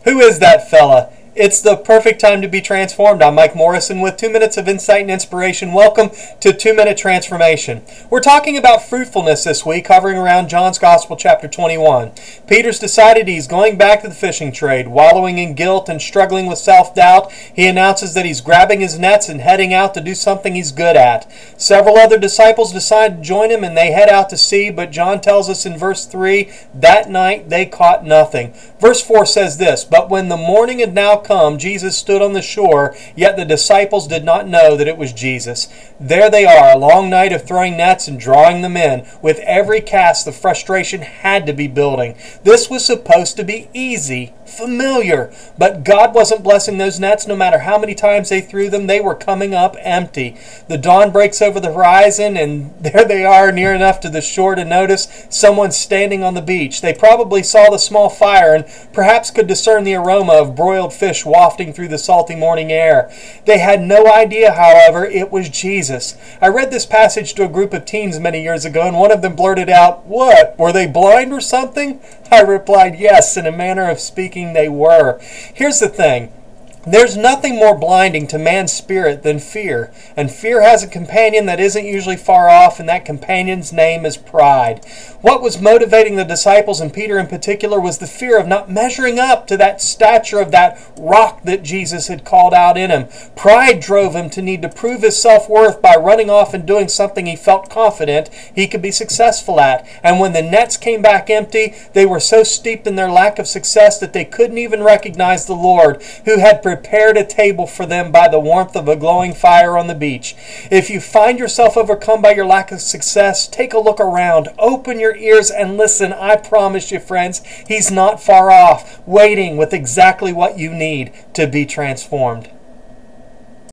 Who is that fella? It's the perfect time to be transformed. I'm Mike Morrison with 2 minutes of insight and inspiration. Welcome to 2 Minute Transformation. We're talking about fruitfulness this week, hovering around John's Gospel, chapter 21. Peter's decided he's going back to the fishing trade. Wallowing in guilt and struggling with self-doubt, he announces that he's grabbing his nets and heading out to do something he's good at. Several other disciples decide to join him and they head out to sea, but John tells us in verse 3, that night they caught nothing. Verse 4 says this, "But when the morning had now come, Jesus stood on the shore, yet the disciples did not know that it was Jesus." There they are, a long night of throwing nets and drawing them in. With every cast, the frustration had to be building. This was supposed to be easy, familiar, but God wasn't blessing those nets. No matter how many times they threw them, they were coming up empty. The dawn breaks over the horizon, and there they are, near enough to the shore to notice someone standing on the beach. They probably saw the small fire and perhaps could discern the aroma of broiled fish wafting through the salty morning air. They had no idea, however, it was Jesus. I read this passage to a group of teens many years ago, and one of them blurted out, "What, were they blind or something?" I replied, yes, in a manner of speaking, they were. Here's the thing. There's nothing more blinding to man's spirit than fear, and fear has a companion that isn't usually far off, and that companion's name is pride. What was motivating the disciples, and Peter in particular, was the fear of not measuring up to that stature of that rock that Jesus had called out in him. Pride drove him to need to prove his self-worth by running off and doing something he felt confident he could be successful at. And when the nets came back empty, they were so steeped in their lack of success that they couldn't even recognize the Lord, who had prepared a table for them by the warmth of a glowing fire on the beach. If you find yourself overcome by your lack of success, take a look around, open your ears and listen. I promise you, friends, He's not far off, waiting with exactly what you need to be transformed.